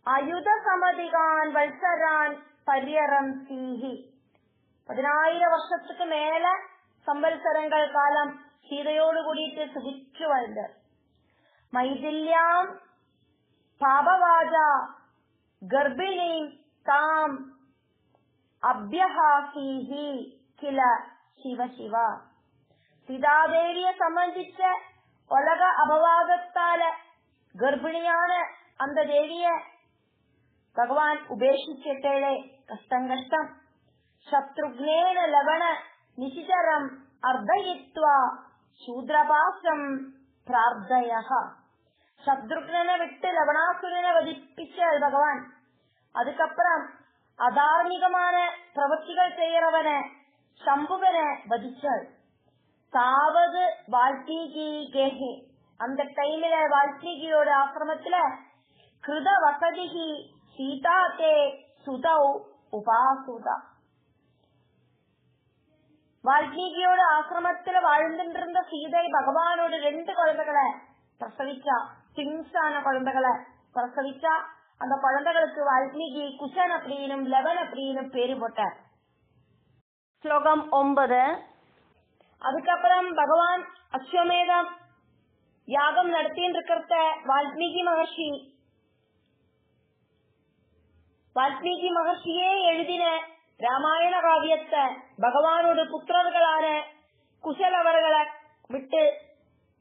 அயுத சமதிகான் வல்சரான் பரியரம் சீஹி, 10,000 வருஷத்துக்கு மேல சம்பல்சரங்கள் காலம் சீதையோடு கூடிட்டு சுகிச்சு வாழ்ந்தார். மைதில்யாம் பாபவாஜா கர்ப்பிணி தாம் അഭ്യഹാസീഹി കില ശിവ ശിവ. സീതാദേവിയെ സംബന്ധിച്ച ഉലക അപവാദത്താല് ഗർഭിണിയാണ് അന്ത ദേവിയെ ഭഗവാൻ ഉപേക്ഷിച്ചിട്ടേ. കഷ്ടം കഷ്ടം. ശത്രുഘ്നേന ലവണ നിശിചരം അർദ്ധയിത്വ ശൂദ്രപാസം പ്രാർത്ഥയഃ. ശത്രുഘ്നനെ വിട്ട് ലവണാസുരനെ വധിപ്പിച്ചാൽ ഭഗവാൻ, அதுக்கப்புறம் அதார்மிகமான பிரவൃத்திகள் செய்யறவன சம்புவனை வதிச்சாள். தாவது வால்மீகி கேஹே. அந்த டைம்ல வால்மீகியோட ஆசிரமத்துல கிருத வசதிஹி சீதா தே சுதௌ உபாசுதா. വാൽമീകിയോട് ആശ്രമത്തില് വാഴ്ന്നിട്ടിരുന്ന സീതൈ ഭഗവാനോട് 2 കുഴന്തകളെ പ്രസവിച്ച. ട്വിൻസ് ആണ് കുഴന്തകളെ പ്രസവിച്ച. அந்த குழந்தைகளுக்கு வால்மீகி குஷன் அப்படின்னும் லெவன் அப்படின்னும் பேரு போட்டார். ஸ்லோகம் 9. அதுக்கப்புறம் பகவான் அஸ்வமேதம் யாகம் நடத்தின்னு இருக்கிறத வால்மீகி மகர்ஷியே எழுதின ராமாயண காவியத்தை பகவானோட புத்திரர்களான குஷல் அவர்களை விட்டு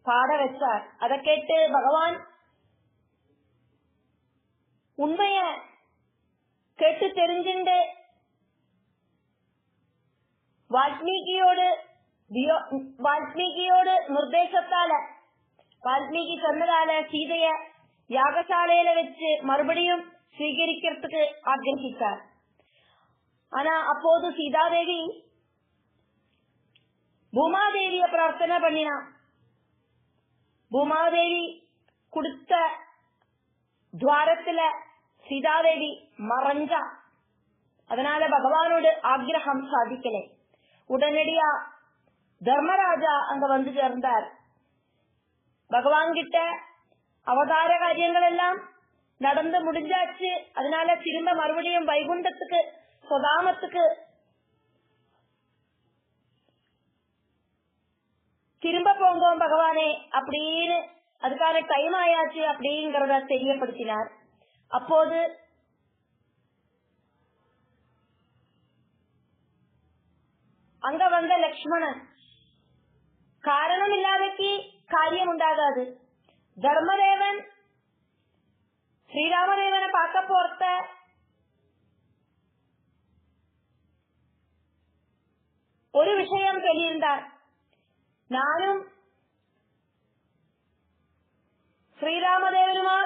பாட வச்சார். அதை கேட்டு பகவான் உண்மைய கேட்டு தெரிஞ்சுண்டு വാൽമീകിയോട് നിർദ്ദേശത്താല വാൽമീകി சொன்னதால சீதைய யாகசாலையில வச்சு மறுபடியும் സ്വീകരിக்கிறதுக்கு ஆக்ரஹிச்சார். ஆனா அப்போது சீதாதேவி பூமாதேவிய பிரார்த்தனை பண்ணினா. பூமாதேவி கொடுத்த துவாரத்துல சீதாதேவி மறைஞ்சா. அதனால பகவானோட ஆக்ரஹம் சாதிக்கல. உடனடியா தர்மராஜா அங்க வந்து சேர்ந்தார். பகவான் கிட்ட அவதார காரியங்கள் எல்லாம் நடந்து முடிஞ்சாச்சு. அதனால திரும்ப மறுபடியும் வைகுண்டத்துக்கு சொதாமத்துக்கு திரும்ப போங்கோம் பகவானே அப்படின்னு, அதுக்கான டைம் ஆயாச்சு அப்படிங்கறத தெரியப்படுத்தினார். அப்போது அங்க வந்த லக்ஷ்மணன், காரணம் இல்லாதக்கு காரியம் உண்டாகாது. தர்மதேவன் ஸ்ரீராமதேவனை பார்க்க போறத ஒரு விஷயம் சொல்லியிருந்தார். நானும் ஸ்ரீராமதேவனுமா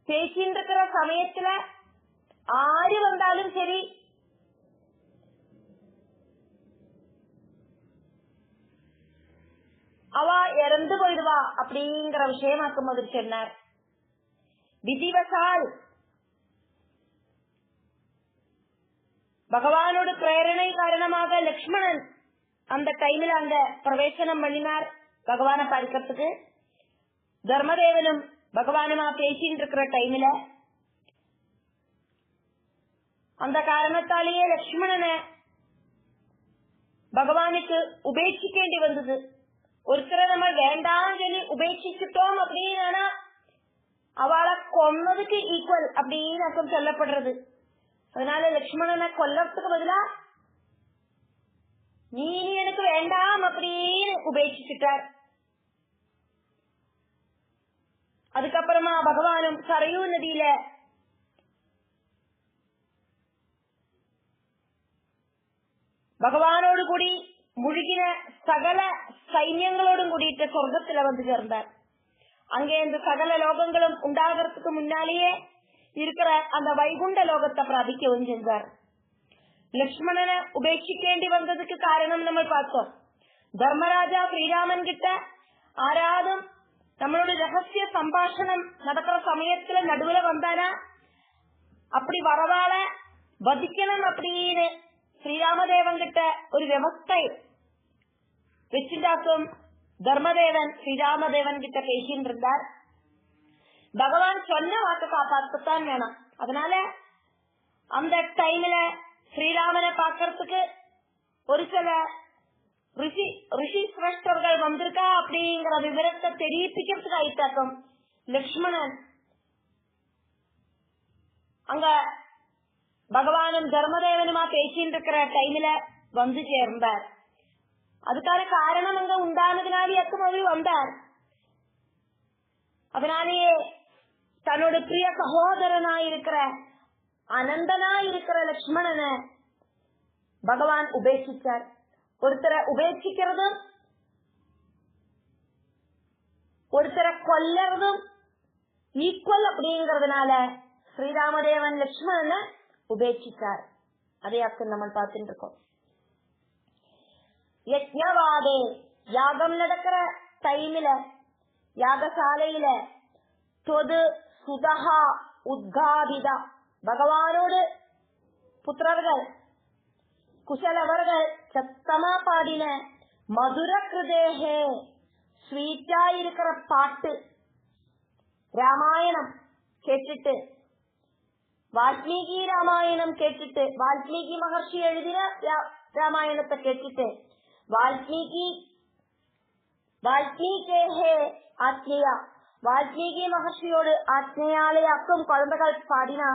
பேசிட்டு இருக்கிற சமயத்துல ஆறு வந்தாலும் சரி அவ இறந்து போயிடுவா அப்படிங்கிற விஷயமாக்கும் போது சொன்னார். விதிவசால் பகவானோட பிரேரணை காரணமாக லக்ஷ்மணன் அந்த டைம்ல அங்க பிரவேசனம் பண்ணினார் பகவானை பார்க்கறதுக்கு. தர்மதேவனும் பகவானுமா பேசிட்டு இருக்கிற டைம்ல அந்த காரணத்தாலேயே லக்ஷ்மணனை பகவானுக்கு உபேட்சிക്കേണ്ടി வந்தது. ஒருத்தரை நம்ம வேண்டாம் சொல்லி உபேட்சிச்சுட்டோம் அப்படின்னா அவளை கொன்னதுக்கு ஈக்குவல் அப்படின்னு சொல்லப்படுறது. அதனால லக்ஷ்மணனை கொல்லறதுக்கு பதிலா நீ எனக்கு வேண்டாம் அப்படின்னு உபேட்சிச்சுட்டார். அதுக்கப்புறமா பகவானும் சரையூ நதியில பகவானோடு கூடி முழுகின சகல சைன்யங்களோடும் கூடிட்டு சொர்க்கத்துல வந்து சேர்ந்தார். அங்கே இந்த சகல லோகங்களும் உண்டாகிறதுக்கு முன்னாலேயே இருக்கிற அந்த வைகுண்ட லோகத்தை பிராபிக்கவும் செஞ்சார். லக்ஷ்மணனை உபேட்சிക്കേണ്ടി வந்ததுக்கு காரணம் நம்ம பார்த்தோம். தர்மராஜா ஸ்ரீராமன் கிட்ட ஆராதும் நம்மளோட ரகசிய சம்பாஷணம் நடக்கிற சமயத்துல நடுவுல வந்தானா அப்படி வரவால வதிக்கணும் அப்படின்னு ஸ்ரீராமதேவன் கிட்ட ஒரு விவஸ்தை வச்சுட்டாக்கும். தர்மதேவன் ஸ்ரீராமதேவன் கிட்ட பேசிட்டு இருந்தார். பகவான் சொன்ன வாக்கு காப்பாற்றுத்தான் வேணும். அதனால அந்த டைம்ல ஸ்ரீராமனை பாக்கிறதுக்கு ஒரு சில ரிஷி சிரேஷ்டர்கள் வந்திருக்கா அப்படிங்கிற விவரத்தை தெரிவிக்கிறதுக்கு ஆயிட்டாக்கும் லக்ஷ்மணன் அங்க பகவானும் தர்மதேவனுமா பேசிட்டு இருக்கிற டைம்ல வந்து சேர்ந்தார். அதுக்கான காரணம் அங்க உண்டானதுனாலேயாக்கும் அவர் வந்தார். அதனாலேயே தன்னோட பிரிய சகோதரனாயிருக்கிற அனந்தனாயிருக்கிற லக்ஷ்மணனை பகவான் உபேட்சிச்சார். ஒருத்தரை உபேட்சிக்கிறதும் ஒருத்தரை கொல்லறதும் ஈக்குவல் அப்படிங்கறதுனால ஸ்ரீராமதேவன் லக்ஷ்மணனை உபேட்சிச்சார். அதையாக்கும் நம்ம பார்த்துட்டு இருக்கோம். யஜ்ஞவாதே யாகம் நடக்கிற டைம்ல யாகசாலையில தொது சுதஹா உத்காதிதா பகவானோடு புத்திரர்கள் குசலவர்கள் சத்தமா பாடின மதுர கிருதேகே ஸ்வீட்டா இருக்கிற பாட்டு ராமாயணம் கேட்டுட்டு வால்மீகி ராமாயணம் கேட்டுட்டு வால்மீகி மகர்ஷி எழுதின ராமாயணத்தை கேட்டுட்டு வால்மீகேஹே ஆத்மியா வால்மீகி மகர்ஷியோடு ஆத்மியாலேயாக்கும் குழந்தைகள் பாடினா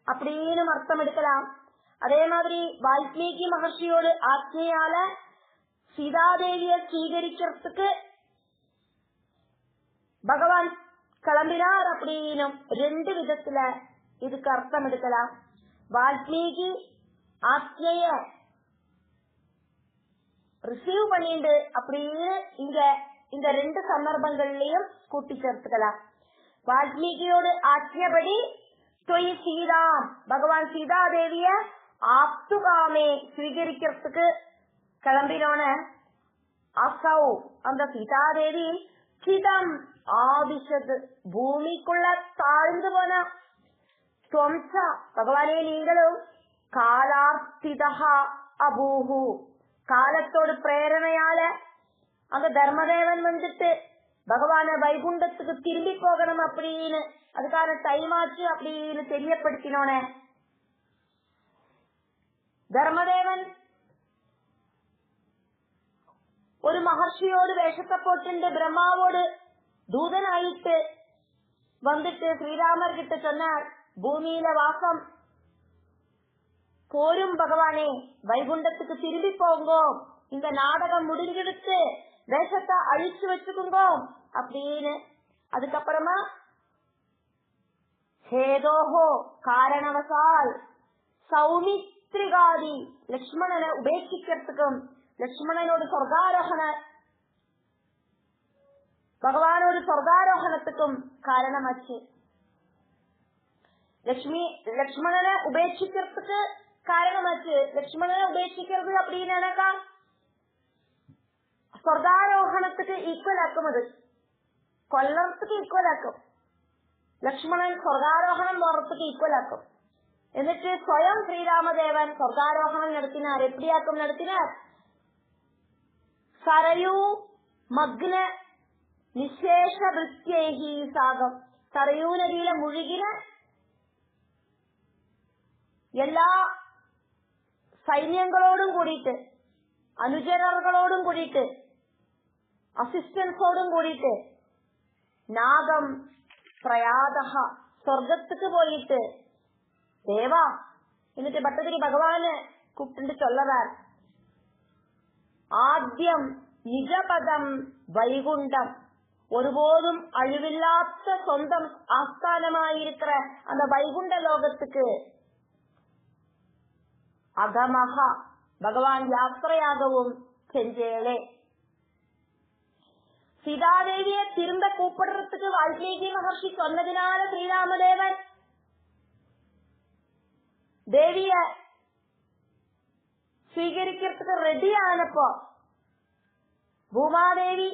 அப்படின்னு அர்த்தம் எடுக்கலாம். அதே மாதிரி வால்மீகி மகர்ஷியோடு ஆத்மியால சீதாதேவிய ஸ்வீகரிக்கிறதுக்கு பகவான் கிளம்பினார் அப்படின்னு ரெண்டு விதத்துல இதுக்கு அர்த்தம் எடுக்கலாம். வால்மீகி ஆத்மிய ரிசீவ் பண்ணிட்டு அப்படின்னு இங்க இந்த ரெண்டு சந்தர்ப்பங்கள்லயும் கூட்டி சேர்த்துக்கலாம். வால்மீகியோடு ஆத்மியபடி தொய் சீதாம் பகவான் சீதாதேவிய ஆப்துகாமே ஸ்வீகரிக்கிறதுக்கு கிளம்பினோன அசௌ அந்த சீதாதேவி சிதம் ஆதிஷது பூமிக்குள்ள தாழ்ந்து போன துவம்சா பகவானே நீங்களும் காலார்த்திதா அபூஹு காலத்தோடு பிரேரணையால அங்க தர்மதேவன் வந்துட்டு பகவான வைகுண்டத்துக்கு திரும்பி போகணும் அப்படின்னு அதுக்கான டைம் ஆச்சு அப்படின்னு தெரியப்படுத்தினோன தர்மதேவன் ஒரு மகர்ஷியோடு வேஷத்தை போட்டு பிரம்மாவோடு தூதன் ஆயிட்டு வந்துட்டு ஸ்ரீராமர் கிட்ட சொன்னார், பூமியில வாசம் போரும் பகவானே வைகுண்டத்துக்கு திரும்பி போங்கோ, இந்த நாடகம் முடிஞ்செடுத்து வேஷத்தை அழிச்சு வச்சுக்குங்கோ அப்படின்னு. அதுக்கப்புறமா ஹேதோஹோ காரணவசால் சௌமித்ரிகாதி லக்ஷ்மணனை உபேட்சிக்கிறதுக்கும் லக்ஷ்மணனோட சொர்க்காரோகண பகவானோட சொர்க்காரோகணத்துக்கும் காரணமாச்சு. லக்ஷ்மணனை உபேட்சிக்கிறதுக்கு காரணமாச்சு. லக்ஷ்மணனை உபேட்சிக்கிறது அப்படின்னாக்கா சொர்க்காரோகணத்துக்கு ஈக்குவல் ஆக்கும், அது கொல்லறதுக்கு ஈக்குவல் ஆக்கும். லக்ஷ்மணன் சொர்க்காரோகணம் போறதுக்கு ஈக்குவல் ஆக்கும். എന്നിട്ട് സ്വയം ശ്രീരാമദേവൻ സ്വർഗാരോഹണം നടത്തിനാർ. എപ്പിടിയാക്കും നടത്തിനാർ? സരയൂ മഗ്ന നിശേഷ വൃത്യൈഹി സാഗം. സരയൂ നദിയിലെ മുഴുകിന എല്ലാ സൈന്യങ്ങളോടും കൂടിയിട്ട് അനുചരകളോടും കൂടിയിട്ട് അസിസ്റ്റൻസോടും കൂടിയിട്ട് നാഗം പ്രയാതഹ സ്വർഗத்துக்கு போயிட்டு தேவா എന്നിട്ട് ഭട്ടതിരി ഭഗവാന് കൂപ്പിട്ട് ചൊല്ലവാർ, ആദ്യം നിജപദം വൈകുണ്ഠം, ஒருபோதும் அழிவில்லாத சொந்தம் ஆஸ்தானமாயிருக்கிற அந்த வைகுண்ட லோகத்துக்கு அகமக பகவான் யாத்திரையாகவும் செஞ்சேளே. சீதாதேவியை திரும்ப கூப்பிடுறதுக்கு வால்மீகி மகர்ஷி சொன்னதினால ஸ்ரீராமதேவன் தேவிய സ്വീകരിக்கிறதுக்கு ரெடி ஆனப்போ பூமாதேவி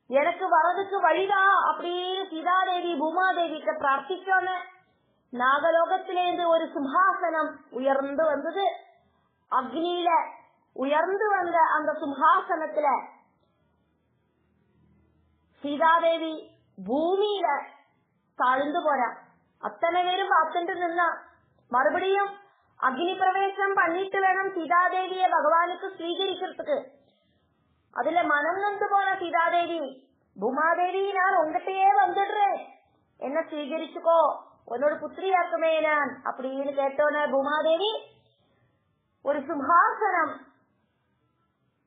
எனக்கு வரதுக்கு வழிதா அப்படின்னு சீதாதேவி பூமாதேவிக்கு பிரார்த்திச்சோன்னு நாகலோகத்திலேருந்து ஒரு சிம்ஹாசனம் உயர்ந்து வந்தது. அக்னியில உயர்ந்து வந்த அந்த சிம்ஹாசனத்துல சீதாதேவி பூமியில தாழ்ந்து போறா. அத்தனை பேரும் பார்த்துட்டு நின்னா. மறுபடியும் அக்னி பிரவேசம் பண்ணிட்டு வேணும் சீதாதேவிய பகவானுக்கு ஸ்வீகரிக்கிறதுக்கு. அதுல மனம் நொந்து போன சீதாதேவி பூமாதேவி நான் உங்ககிட்டயே வந்துடுறேன், என்ன ஸ்வீகரிச்சுக்கோ, உன்னோட புத்திரியாக்குமே நான் அப்படின்னு கேட்டோன்னு பூமாதேவி ஒரு சிம்ஹாசனம்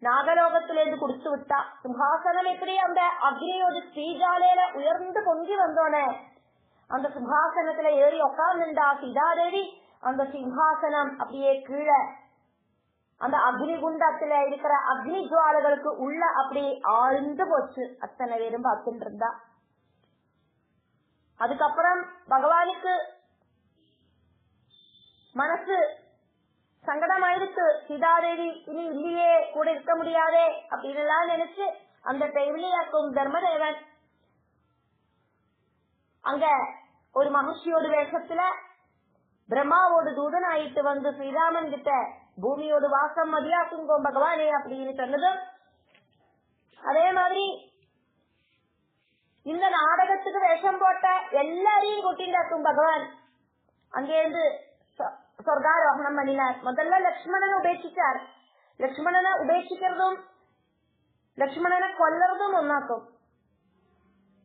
நாகலோகத்திலிருந்து கொடுத்து விட்டா. சிம்ஹாசனம் எப்படி அந்த அக்னியோட ஸ்ரீஜாலையில உயர்ந்து பொங்கி வந்தோனே அந்த சிம்ஹாசனத்துல ஏறி உட்கார்ந்துண்டா சீதாதேவி. அந்த சிம்ஹாசனம் அப்படியே கீழே அந்த அக்னி குண்டத்துல இருக்கிற அக்னி ஜுவாலைகளுக்கு உள்ள அப்படியே ஆழ்ந்து போச்சு. அத்தனை பேரும் பார்த்துட்டு இருந்தா. அதுக்கப்புறம் பகவானுக்கு மனசு சங்கடமாயிருக்கு. சீதாதேவி இனி இல்லையே, கூட இருக்க முடியாதே அப்படின்னு எல்லாம் நினைச்சு அந்த டைம்லயாக்கும் தர்மதேவன் அங்க ஒரு மகிழ்ச்சியோட வேஷத்துல பிரம்மாவோட தூதன் ஆயிட்டு வந்து ஸ்ரீராமன் கிட்ட பூமியோட வாசம் மதியாக்குங்கோ பகவானே அப்படின்னு சொன்னதும், அதே மாதிரி இந்த நாடகத்துக்கு வேஷம் போட்ட எல்லாரையும் கூட்டிண்டாக்கும் பகவான் அங்கேருந்து சொர்க்காரோகணம் பண்ணினார். முதல்ல லக்ஷ்மணனை உபேட்சிச்சார். லக்ஷ்மணனை உபேட்சிக்கிறதும் லக்ஷ்மணனை கொல்லறதும் ஒன்னாக்கும்.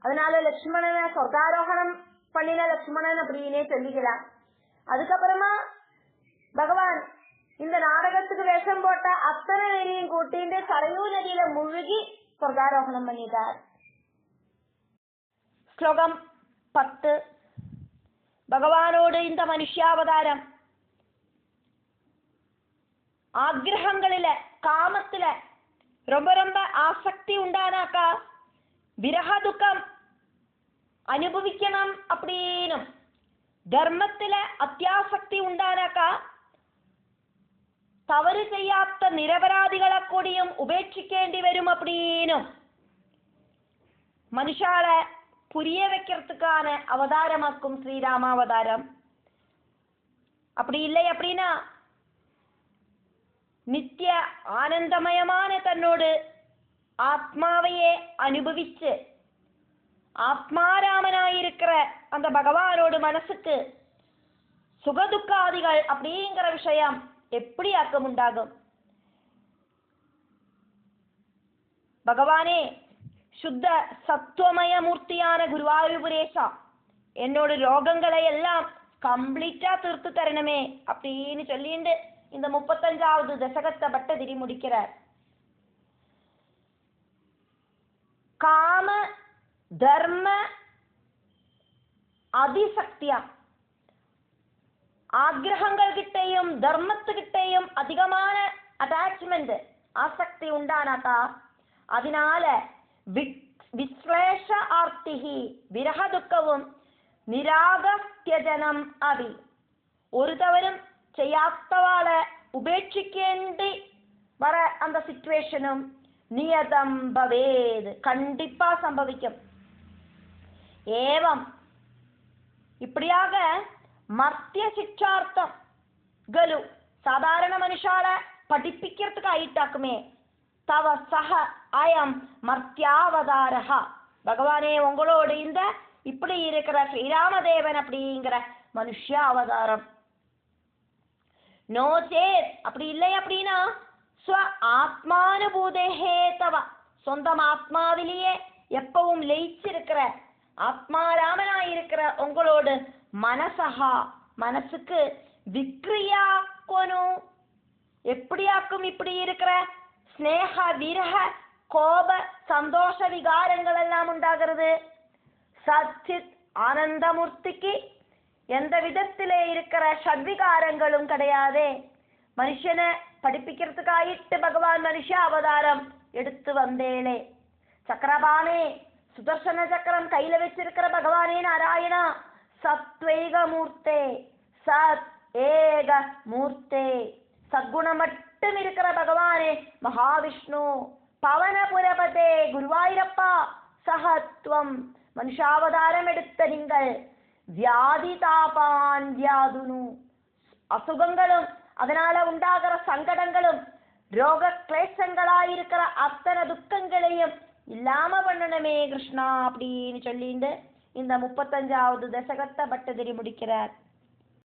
அதனால லக்ஷ்மணனை சொர்க்காரோகணம் பண்ணின லக்ஷ்மணன் அப்படின்னே சொல்லிக்கலாம். அதுக்கப்புறமா பகவான் இந்த நாடகத்துக்கு வேஷம் போட்ட அத்தனை நதியையும் கூட்டிட்டு சரையூ நதியில முழுகி சொர்க்காரோகணம் பண்ணிட்டார். ஸ்லோகம் 10. பகவானோடு இந்த மனுஷாவதாரம் ஆக்ரகங்களில காமத்துல ரொம்ப ரொம்ப ஆசக்தி உண்டானாக்கா விரக துக்கம் அனுபவிக்கணும் அப்படின்னும், தர்மத்துல அத்தியாசக்தி உண்டானாக்கா தவறு செய்யாത്ത നിരപരാധികളെ കൂടിയും ഉപേക്ഷിക്കേണ്ടി വരും அப்படின்னும் மனுஷால புரிய வைக்கிறதுக்கான அவதாரமாக்கும் ஸ்ரீராமாவதாரம். அப்படி இல்லை அப்படின்னா நித்திய ஆனந்தமயமான தன்னோடு ஆத்மாவையே அனுபவிச்சு ஆத்மாராமனாயிருக்கிற அந்த பகவானோடு மனசுக்கு சுகதுக்காதிகள் அப்படிங்கிற விஷயம் எப்படி ஆக்கம் உண்டாகும்? பகவானே சுத்த சத்துவமய மூர்த்தியான குருவாயூரேசா, என்னோட ரோகங்களை எல்லாம் கம்ப்ளீட்டா தீர்த்து தரணுமே அப்படின்னு சொல்லிட்டு இந்த 35வது தசகத்தை பட்டதிரி முடிக்கிறார். காம தர்ம அதிசக்தியா ஆக்ரகங்கள் கிட்டையும் தர்மத்துக்கிட்டையும் அதிகமான அட்டாச்மெண்ட் ஆசக்தி உண்டானாக்கா அதனால விஸ்லேஷ ஆர்த்திகி விரக துக்கവും നിരാഗത്യജനം അഭി ഒരു തവരും ചെയ്യാത്തവാളെ ഉപേക്ഷിക്കേണ്ടി വர அந்த സിറ്റുവേഷനും നിയതം ഭവേത് கண்டிப்பா சம்பவிக்கும். ஏவம் இப்படியாக மர்த்திய சிக்ஷார்த்தம் கலு சாதாரண மனுஷால படிப்பிக்கிறதுக்கு ஆயிட்டாக்குமே தவ சக அயம் மர்த்தியாவதாரஹ, பகவானே உங்களோட இந்த இப்படி இருக்கிற ஸ்ரீராமதேவன் அப்படிங்கிற மனுஷ அவதாரம். நோச்சேத் அப்படி இல்லை அப்படின்னா ஸ்வ ஆத்மானுபூதேஹே தவ, சொந்தம் ஆத்மாவிலேயே எப்பவும் லயிச்சிருக்கிற ஆத்மாராமனாயிருக்கிற உங்களோடு மனசஹா மனசுக்கு விக்ரியாக்கணும் எப்படியாக்கும் இப்படி இருக்கிற ஸ்னேக விரக கோப சந்தோஷ விகாரங்கள் எல்லாம் உண்டாகிறது. சச்சித் ஆனந்தமூர்த்திக்கு எந்த விதத்திலே இருக்கிற ஷட்விகாரங்களும் கிடையாது. மனுஷனை படிப்பிக்கிறதுக்காயிட்டு பகவான் மனுஷ அவதாரம் எடுத்து வந்தேனே. சக்கரபானே சுதர்சன சக்கரம் கையில வச்சிருக்கிற பகவானே நாராயணா சத்வேக மூர்த்தே சத் ஏக மூர்த்தே, சத்குணம் மட்டும் இருக்கிற பகவானே மகாவிஷ்ணு பவனபுரபதே குருவாயூரப்பா சகத்வம் மனுஷாவதாரம் எடுத்த நீங்கள் வியாதி தாபான் வியாதுனு அசுகங்களும் அதனால உண்டாகிற சங்கடங்களும் ரோக கிளேசங்களாயிருக்கிற அத்தனை துக்கங்களையும் இல்லாம பண்ணணுமே கிருஷ்ணா அப்படின்னு சொல்லிட்டு இந்த 35வது தசகத்தை பட்டதிரி முடிக்கிறார்.